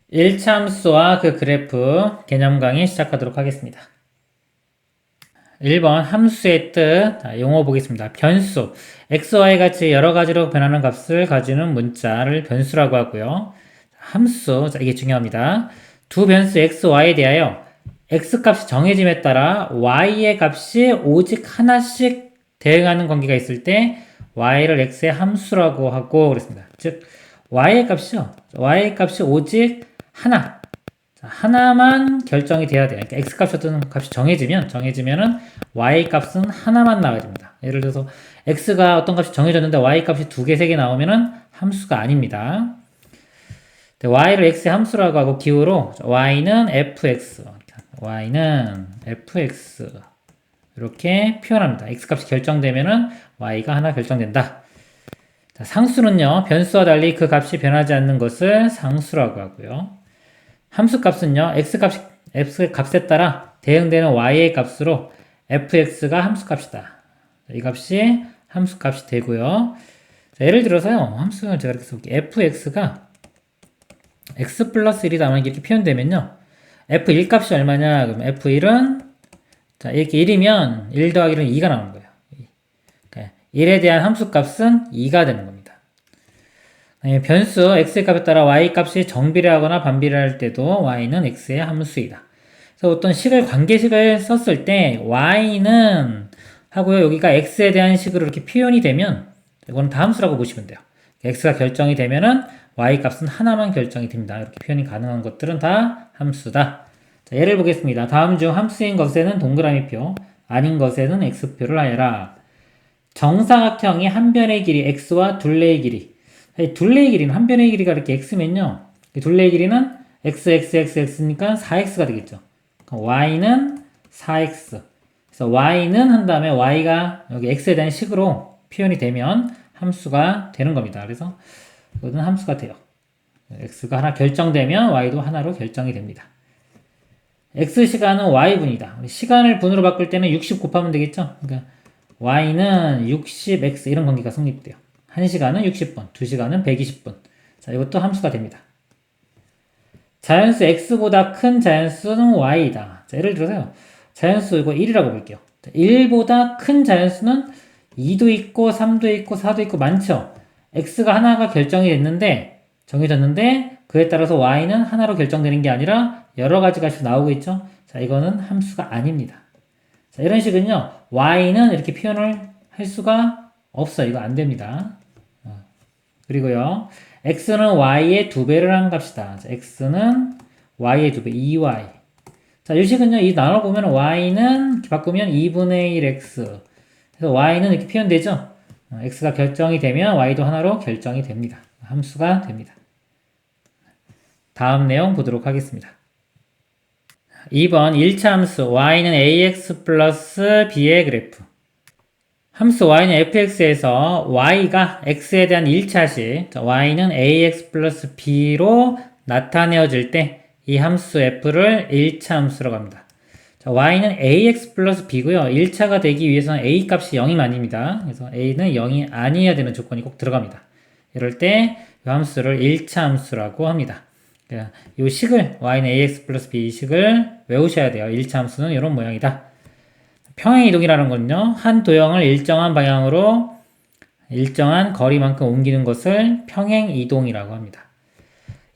일차함수와 그 그래프 개념 강의 시작하도록 하겠습니다. 1번 함수의 뜻, 용어 보겠습니다. 변수, x, y 같이 여러 가지로 변하는 값을 가지는 문자를 변수라고 하고요. 함수, 이게 중요합니다. 두 변수 x, y에 대하여 x 값이 정해짐에 따라 y의 값이 오직 하나씩 대응하는 관계가 있을 때 y를 x의 함수라고 하고 그랬습니다. 즉 y의 값이 오직 하나만 결정이 돼야 돼요. 그러니까 x 어떤 값이 정해지면은 y 값은 하나만 나와야 됩니다. 예를 들어서 x가 어떤 값이 정해졌는데 y 값이 두 개, 세 개 나오면은 함수가 아닙니다. y를 x의 함수라고 하고 기호로 y는 fx 이렇게 표현합니다. x 값이 결정되면은 y가 하나 결정된다. 자, 상수는요, 변수와 달리 그 값이 변하지 않는 것을 상수라고 하고요. 함수 값은요, x 값에 따라 대응되는 y의 값으로 fx가 함수 값이다. 이 값이 함수 값이 되고요. 자, 예를 들어서요, 함수를 제가 이렇게 써볼게요. fx가 x 플러스 1이다. 이렇게 표현되면요, f1 값이 얼마냐? 그럼 f1은, 자, 이렇게 1이면 1 더하기 1은 2가 나오는 거예요. 1에 대한 함수 값은 2가 되는 겁니다. 변수 x의 값에 따라 y 값이 정비례하거나 반비례할 때도 y는 x의 함수이다. 그래서 어떤 관계식을 썼을 때 y는 하고요. 여기가 x에 대한 식으로 이렇게 표현이 되면 이건 다 함수라고 보시면 돼요. x가 결정이 되면은 y 값은 하나만 결정이 됩니다. 이렇게 표현이 가능한 것들은 다 함수다. 자, 예를 보겠습니다. 다음 중 함수인 것에는 동그라미표, 아닌 것에는 x표를 하여라. 정사각형이 한 변의 길이 x와 둘레의 길이. 둘레의 길이는 한 변의 길이가 이렇게 x면요. 둘레의 길이는 x니까 4x가 되겠죠. y는 4x. 그래서 y는 한 다음에 y가 여기 x에 대한 식으로 표현이 되면 함수가 되는 겁니다. 그래서 이거는 함수가 돼요. x가 하나 결정되면 y도 하나로 결정이 됩니다. x 시간은 y분이다. 시간을 분으로 바꿀 때는 60 곱하면 되겠죠. 그러니까 y는 60x 이런 관계가 성립돼요. 1시간은 60분, 2시간은 120분. 자, 이것도 함수가 됩니다. 자연수 x보다 큰 자연수는 y이다. 자, 예를 들어서요. 자연수 이거 1이라고 볼게요. 자, 1보다 큰 자연수는 2도 있고 3도 있고 4도 있고 많죠. x가 하나가 정해졌는데 그에 따라서 y는 하나로 결정되는 게 아니라 여러 가지 값이 나오고 있죠. 자, 이거는 함수가 아닙니다. 자, 이런 식은요. y는 이렇게 표현을 할 수가 없어요. 이거 안 됩니다. 그리고요. x는 y의 2배를 한 값이다. 자, x는 y의 2배, 2y. 자, 이 식은요. 이 나눠보면 y는 이렇게 바꾸면 2분의 1x. 그래서 y는 이렇게 표현되죠. x가 결정이 되면 y도 하나로 결정이 됩니다. 함수가 됩니다. 다음 내용 보도록 하겠습니다. 2번 1차 함수 y는 ax 플러스 b의 그래프. 함수 y는 fx에서 y가 x에 대한 1차식 y는 ax 플러스 b로 나타내어질 때 이 함수 f를 1차 함수라고 합니다. 자, y는 ax 플러스 b고요. 1차가 되기 위해서는 a 값이 0이면 아닙니다. 그래서 a는 0이 아니어야 되는 조건이 꼭 들어갑니다. 이럴 때 이 함수를 1차 함수라고 합니다. 이 식을 y는 ax 플러스 b 이 식을 외우셔야 돼요. 1차 함수는 이런 모양이다. 평행이동이라는 건요. 한 도형을 일정한 방향으로 일정한 거리만큼 옮기는 것을 평행이동이라고 합니다.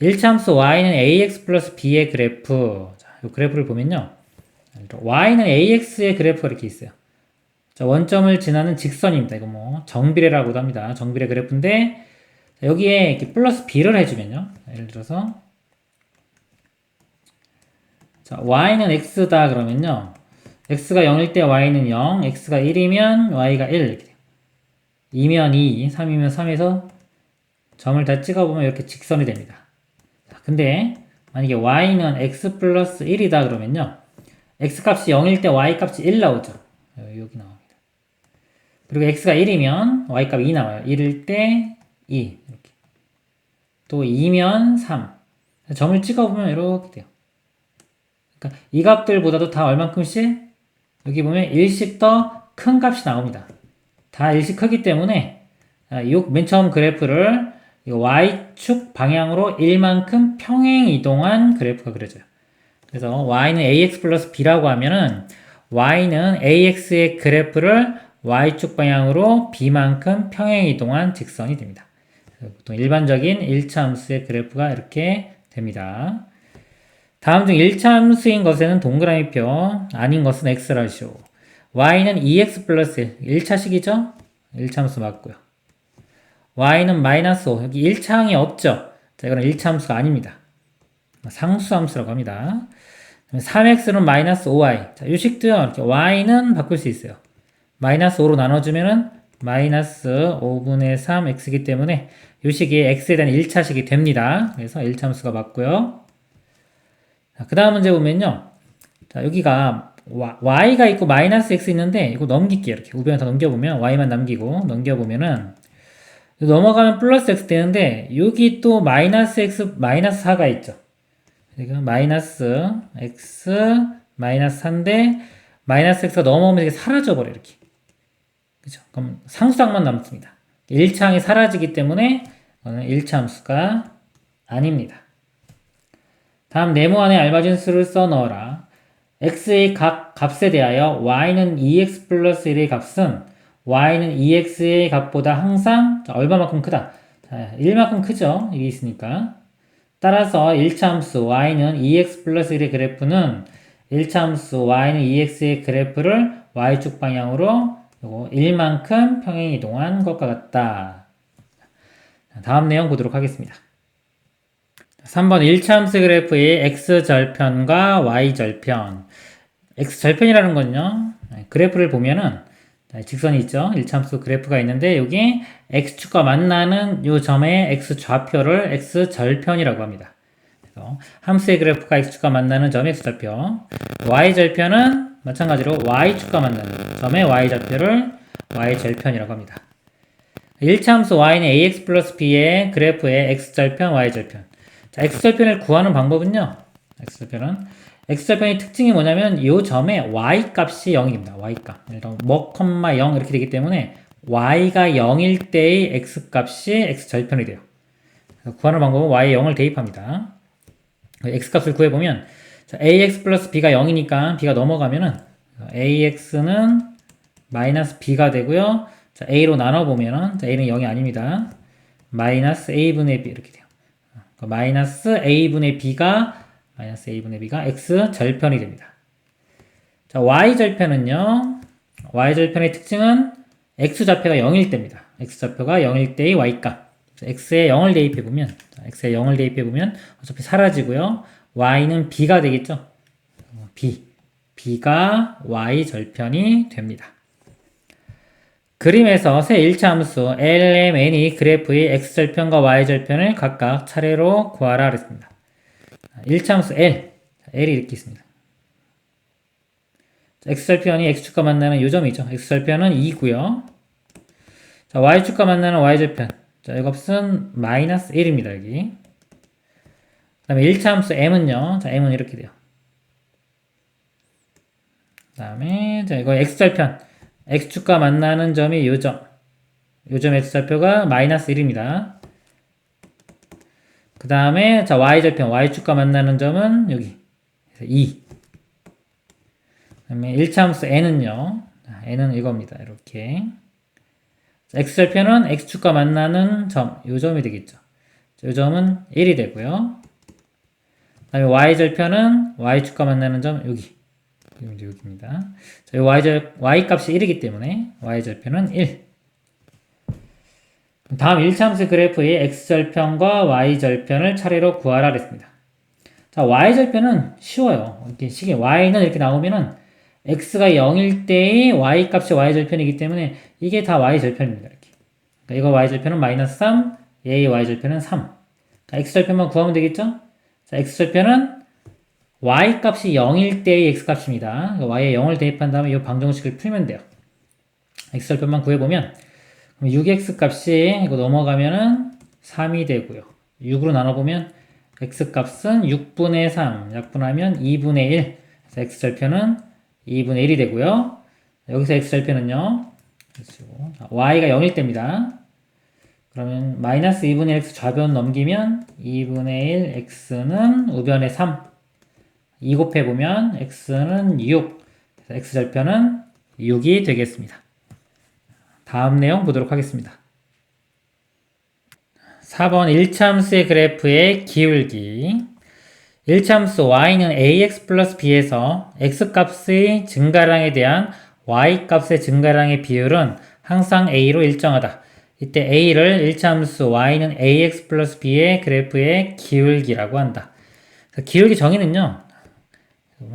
1차 함수 y는 ax 플러스 b의 그래프. 자, 이 그래프를 보면요. y는 ax의 그래프가 이렇게 있어요. 자, 원점을 지나는 직선입니다. 이거 뭐 정비례라고도 합니다. 정비례 그래프인데 여기에 이렇게 플러스 b를 해주면요. 예를 들어서 자, y는 x다 그러면요. x가 0일 때 y는 0, x가 1이면 y가 1 이렇게 돼요. 2면 2, 3이면 3에서 점을 다 찍어보면 이렇게 직선이 됩니다. 자, 근데 만약에 y는 x 플러스 1이다 그러면요. x값이 0일 때 y값이 1 나오죠. 여기 나옵니다. 그리고 x가 1이면 y값이 2 나와요. 1일 때 2 이렇게. 또 2면 3. 점을 찍어보면 이렇게 돼요. 그러니까 이 값들보다도 다 얼만큼씩 여기 보면 1씩 더 큰 값이 나옵니다. 다 1씩 크기 때문에 맨 처음 그래프를 이거 y축 방향으로 1만큼 평행 이동한 그래프가 그려져요. 그래서 y는 ax 플러스 b라고 하면은 y는 ax의 그래프를 y축 방향으로 b만큼 평행 이동한 직선이 됩니다. 보통 일반적인 1차 함수의 그래프가 이렇게 됩니다. 다음 중 1차 함수인 것에는 동그라미표, 아닌 것은 x라시오. y는 2x 플러스 1차식이죠? 1차 함수 맞고요. y는 마이너스 5. 여기 1차항이 없죠? 자, 이거는 1차 함수가 아닙니다. 상수 함수라고 합니다. 3x는 마이너스 5y. 자, 요식도요, 이렇게 y는 바꿀 수 있어요. 마이너스 5로 나눠주면은 마이너스 5분의 3x이기 때문에 요식이 x에 대한 1차식이 됩니다. 그래서 1차 함수가 맞고요. 그 다음 문제 보면요. 자, 여기가 y가 있고 마이너스 x 있는데 이거 넘길게요. 이렇게 우변을 다 넘겨보면 y만 남기고 넘겨보면은 넘어가면 플러스 x 되는데 여기 또 마이너스 x 마이너스 4가 있죠. 그러니까 마이너스 x 마이너스 4인데 마이너스 x가 넘어오면 이게 사라져버려 이렇게. 그죠? 그럼 상수항만 남습니다. 1차항이 사라지기 때문에 이거는 1차 함수가 아닙니다. 다음 네모 안에 알맞은 수를 써 넣어라. x의 각 값에 대하여 y는 2x 플러스 1의 값은 y는 2x의 값보다 항상 얼마만큼 크다? 자, 1만큼 크죠? 이게 있으니까. 따라서 1차 함수 y는 2x 플러스 1의 그래프는 1차 함수 y는 2x의 그래프를 y축 방향으로 1만큼 평행 이동한 것과 같다. 다음 내용 보도록 하겠습니다. 3번 1차 함수 그래프의 x절편과 y절편. x절편이라는 건요, 그래프를 보면은 직선이 있죠. 1차 함수 그래프가 있는데 여기 x축과 만나는 이 점의 x좌표를 x절편이라고 합니다. 그래서 함수의 그래프가 x축과 만나는 점의 x좌표, y절편은 마찬가지로 y축과 만나는 점의 y좌표를 y절편이라고 합니다. 1차 함수 y는 ax 플러스 b의 그래프의 x절편, y절편. 자, x절편을 구하는 방법은요. x절편의 특징이 뭐냐면 이 점에 y 값이 0입니다. y 값. 뭐, 0 이렇게 되기 때문에 y가 0일 때의 x 값이 x절편이 돼요. 구하는 방법은 y에 0을 대입합니다. x 값을 구해보면 자, ax 플러스 b가 0이니까 b가 넘어가면은 ax는 마이너스 b가 되고요. 자, a로 나눠보면은 자, a는 0이 아닙니다. 마이너스 a분의 b 이렇게 돼요. 마이너스 a분의 b가 x절편이 됩니다. 자, y절편은요. y절편의 특징은 x좌표가 0일 때입니다. x좌표가 0일 때의 y값. x에 0을 대입해보면 x에 0을 대입해보면 어차피 사라지고요. y는 b가 되겠죠. b가 y절편이 됩니다. 그림에서 새 1차 함수 lmn이 그래프의 x절편과 y절편을 각각 차례로 구하라 그랬습니다. 1차 함수 l이 이렇게 있습니다. x절편이 x축과 만나는 이 점이죠. x절편은 2고요. 자, y축과 만나는 y절편. 자, 이 값은 마이너스 1입니다. 여기. 그 다음에 1차 함수 m은요. 자, m은 이렇게 돼요. 그 다음에 자, 이거 x절편. x축과 만나는 점이 요 점. 요 점 x좌표가 마이너스 1입니다. 그 다음에 자, y절편. y축과 만나는 점은 여기. 2. 그 다음에 1차 함수 n은요. n은 이겁니다. 이렇게. x절편은 x축과 만나는 점. 요 점이 되겠죠. 요 점은 1이 되고요. 그 다음에 y절편은 y축과 만나는 점 여기. 여기입니다. 자, y 값이 1이기 때문에 y절편은 1. 다음 1차 함수 그래프의 x절편과 y절편을 차례로 구하라 그랬습니다. 자, y절편은 쉬워요. 이렇게 식이 y는 이렇게 나오면은 x가 0일 때의 y 값이 y절편이기 때문에 이게 다 y절편입니다. 이렇게. 그러니까 이거 y절편은 마이너스 3, 얘의 y절편은 3. 자, x절편만 구하면 되겠죠? 자, x절편은 y 값이 0일 때의 x 값입니다. y에 0을 대입한 다음에 이 방정식을 풀면 돼요. x절편만 구해보면 6x 값이 이거 넘어가면은 3이 되고요. 6으로 나눠보면 x 값은 6분의 3 약분하면 2분의 1. 그래서 x절편은 2분의 1이 되고요. 여기서 x절편은요. y가 0일 때입니다. 그러면 마이너스 2분의 1 x 좌변 넘기면 2분의 1 x는 우변에 3. 2 곱해보면 x는 6. 그래서 x절편은 6이 되겠습니다. 다음 내용 보도록 하겠습니다. 4번 1차함수의 그래프의 기울기. 1차함수 y는 ax 플러스 b에서 x값의 증가량에 대한 y값의 증가량의 비율은 항상 a로 일정하다. 이때 a를 1차함수 y는 ax 플러스 b의 그래프의 기울기라고 한다. 기울기 정의는요.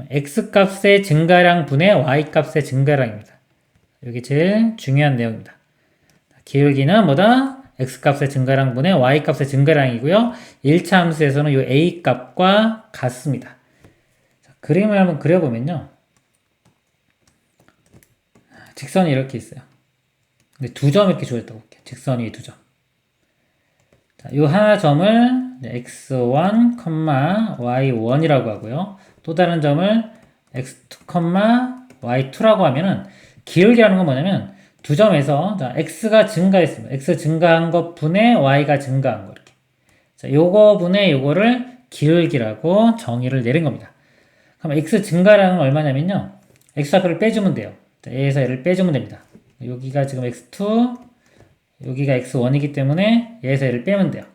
x값의 증가량 분의 y값의 증가량입니다. 이게 제일 중요한 내용입니다. 기울기는 뭐다? x값의 증가량 분의 y값의 증가량이고요. 1차 함수에서는 이 a값과 같습니다. 자, 그림을 한번 그려보면요. 직선이 이렇게 있어요. 근데 두 점 이렇게 조였다고 볼게요. 직선이 두 점. 자, 이 하나 점을 x1, y1이라고 하고요. 또 다른 점을 x2, y2라고 하면은 기울기라는 건 뭐냐면 두 점에서 자, x가 증가했습니다. x 증가한 것 분의 y가 증가한 거 이렇게. 자, 요거 분의 요거를 기울기라고 정의를 내린 겁니다. 그럼 x 증가량은 얼마냐면요. x 좌표를 빼주면 돼요. 자, a에서 얘를 빼주면 됩니다. 여기가 지금 x2, 여기가 x1이기 때문에 얘에서 얘를 빼면 돼요.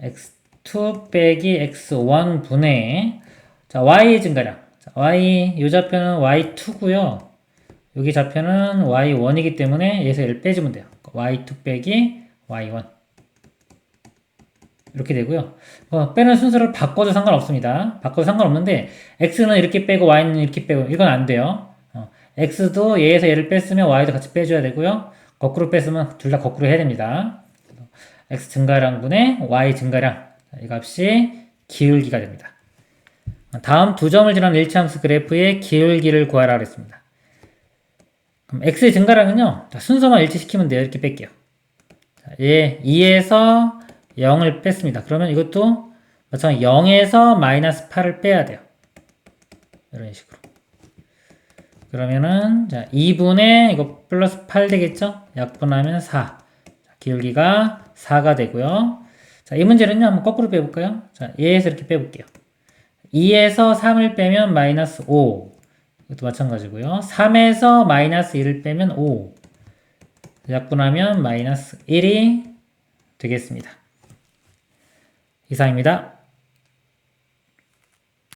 x2 빼기 x1 분의 자, y의 증가량. 자, y 요 좌표는 y2고요. 여기 좌표는 y1이기 때문에 얘에서 얘를 빼주면 돼요. y2 빼기 y1 이렇게 되고요. 빼는 순서를 바꿔도 상관없습니다. 바꿔도 상관없는데 x는 이렇게 빼고 y는 이렇게 빼고 이건 안 돼요. x도 얘에서 얘를 뺐으면 y도 같이 빼줘야 되고요. 거꾸로 뺐으면 둘 다 거꾸로 해야 됩니다. x 증가량 분의 y 증가량 이 값이 기울기가 됩니다. 다음 두 점을 지난 1차함수 그래프의 기울기를 구하라 그랬습니다. 그럼 x의 증가량은요. 순서만 일치시키면 돼요. 이렇게 뺄게요. 자, 2에서 0을 뺐습니다. 그러면 이것도 마찬가지 0에서 마이너스 8을 빼야 돼요. 이런 식으로. 그러면은 자 2분의 이거 플러스 8 되겠죠? 약분하면 4. 자, 기울기가 4가 되고요. 자, 이 문제는요. 한번 거꾸로 빼볼까요? 자, 얘에서 이렇게 빼볼게요. 2에서 3을 빼면 마이너스 5. 이것도 마찬가지고요. 3에서 마이너스 1을 빼면 5. 약분하면 마이너스 1이 되겠습니다. 이상입니다.